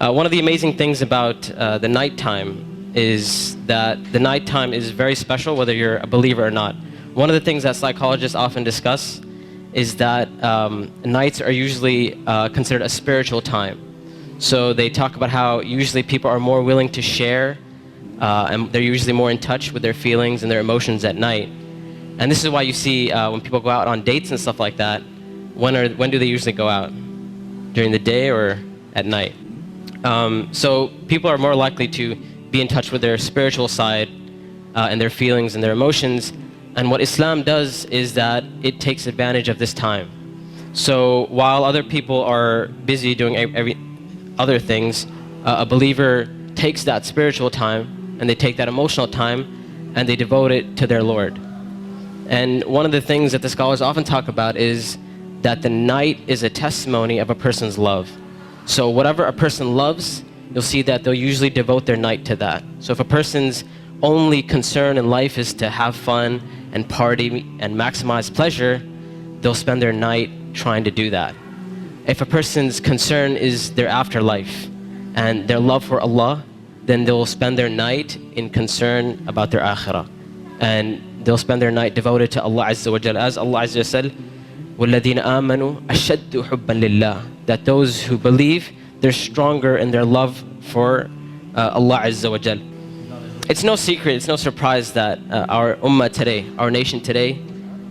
One of the amazing things about the nighttime is that the nighttime is very special whether you're a believer or not. One of the things that psychologists often discuss is that nights are usually considered a spiritual time. So they talk about how usually people are more willing to share and they're usually more in touch with their feelings and their emotions at night. And this is why you see when people go out on dates and stuff like that, when do they usually go out? During the day or at night? So people are more likely to be in touch with their spiritual side and their feelings and their emotions. And what Islam does is that it takes advantage of this time. So while other people are busy doing other things, a believer takes that spiritual time and they take that emotional time and they devote it to their Lord. And one of the things that the scholars often talk about is that the night is a testimony of a person's love. So whatever a person loves, you'll see that they'll usually devote their night to that. So if a person's only concern in life is to have fun and party and maximize pleasure, they'll spend their night trying to do that. If a person's concern is their afterlife and their love for Allah, then they'll spend their night in concern about their akhirah. And they'll spend their night devoted to Allah Azza wa Jal. As Allah Azza wa said, وَالَّذِينَ آمَنُوا أَشَدُّ حُبًّا لِلَّهِ. That those who believe, they're stronger in their love for Allah Azza wa Jal. It's no secret, it's no surprise that our ummah today, our nation today,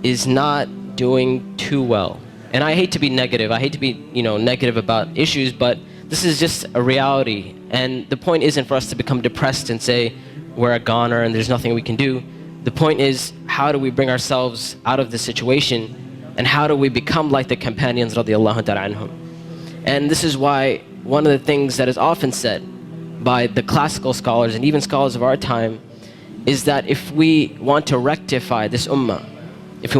is not doing too well. And I hate to be negative, I hate to be negative about issues, but this is just a reality. And the point isn't for us to become depressed and say we're a goner and there's nothing we can do. The point is, how do we bring ourselves out of this situation, and how do we become like the companions radiallahu ta'ala anhum? And this is why one of the things that is often said by the classical scholars and even scholars of our time is that if we want to rectify this ummah, if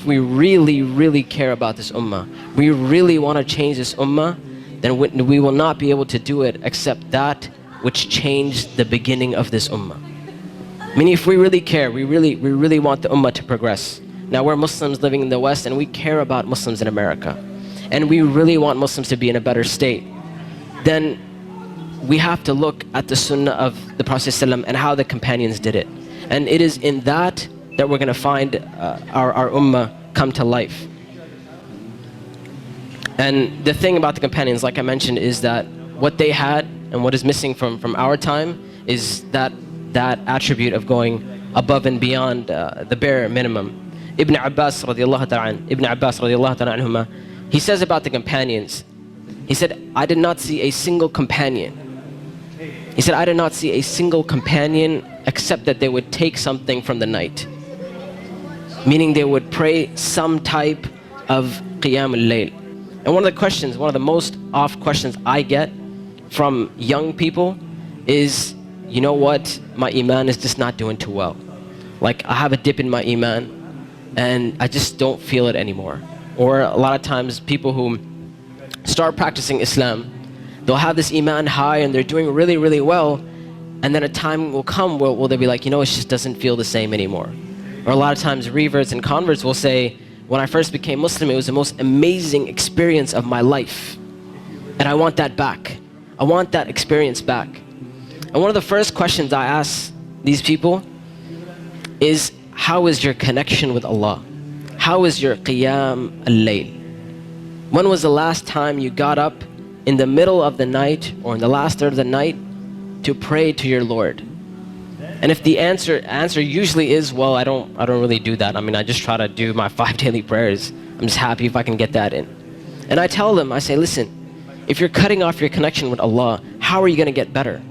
we really, really care about this ummah, we really want to change this ummah, then we will not be able to do it except that which changed the beginning of this ummah. Meaning, if we really care, we really want the ummah to progress. Now, we're Muslims living in the West and we care about Muslims in America, and we really want Muslims to be in a better state. Then we have to look at the sunnah of the Prophet ﷺ and how the companions did it. And it is in that we're going to find our ummah come to life. And the thing about the companions, like I mentioned, is that what they had and what is missing from our time is that attribute of going above and beyond the bare minimum. Ibn Abbas radiallahu ta'ala anhuma, he says about the companions, he said, I did not see a single companion. He said, I did not see a single companion except that they would take something from the night. Meaning they would pray some type of qiyam al-layl. And one of the most oft questions I get from young people is, you know what, my iman is just not doing too well. Like, I have a dip in my iman and I just don't feel it anymore. Or a lot of times people who start practicing Islam, they'll have this iman high and they're doing really, really well, and then a time will come where they'll be like, it just doesn't feel the same anymore. Or a lot of times reverts and converts will say, when I first became Muslim, it was the most amazing experience of my life, and I want that back. I want that experience back. And one of the first questions I ask these people is, how is your connection with Allah? How is your qiyam al-layl? When was the last time you got up in the middle of the night or in the last third of the night to pray to your Lord? And if the answer usually is, well, I don't really do that. I just try to do my 5 daily prayers. I'm just happy if I can get that in. And I tell them, I say, listen, if you're cutting off your connection with Allah, how are you going to get better?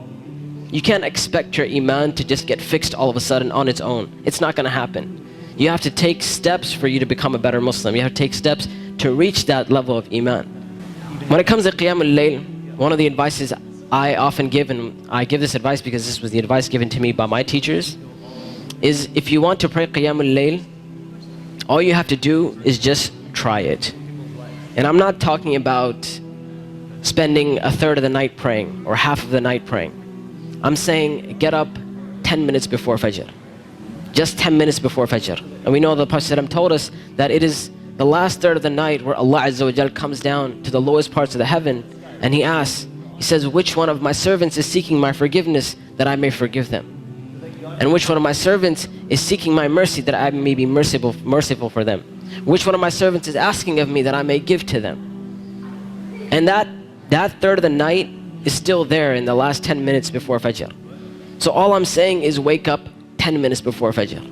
You can't expect your iman to just get fixed all of a sudden on its own. It's not going to happen. You have to take steps for you to become a better Muslim. You have to take steps to reach that level of iman. When it comes to qiyam al-layl, one of the advices I often give, and I give this advice because this was the advice given to me by my teachers, is if you want to pray qiyam al-layl, all you have to do is just try it. And I'm not talking about spending a third of the night praying or half of the night praying. I'm saying get up 10 minutes before Fajr. Just 10 minutes before Fajr. And we know the Prophet ﷺ told us that it is the last third of the night where Allah Azza wa Jal comes down to the lowest parts of the heaven and He asks, He says, which one of my servants is seeking my forgiveness that I may forgive them? And which one of my servants is seeking my mercy that I may be merciful for them? Which one of my servants is asking of me that I may give to them? And that third of the night is still there in the last 10 minutes before Fajr. So all I'm saying is wake up 10 minutes before Fajr.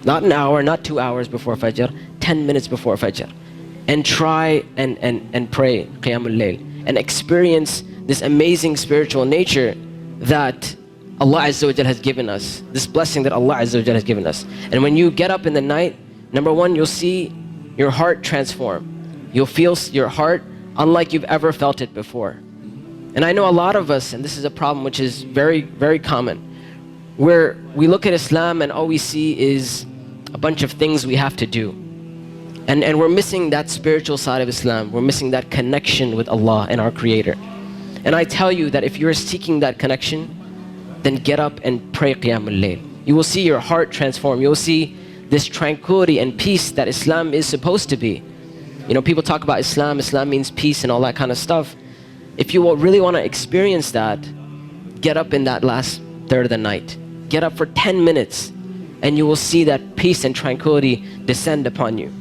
Not an hour, not 2 hours before Fajr, 10 minutes before Fajr. And try and pray Qiyamul Layl. And experience this amazing spiritual nature that Allah Azza wa Jal has given us. This blessing that Allah Azza wa Jal has given us. And when you get up in the night, number one, you'll see your heart transform. You'll feel your heart unlike you've ever felt it before. And I know a lot of us, and this is a problem which is very, very common, where we look at Islam and all we see is a bunch of things we have to do. And we're missing that spiritual side of Islam. We're missing that connection with Allah and our Creator. And I tell you that if you're seeking that connection, then get up and pray Qiyamul Layl. You will see your heart transform. You'll see this tranquility and peace that Islam is supposed to be. You know, people talk about Islam means peace and all that kind of stuff. If you really want to experience that, get up in that last third of the night. Get up for 10 minutes and you will see that peace and tranquility descend upon you.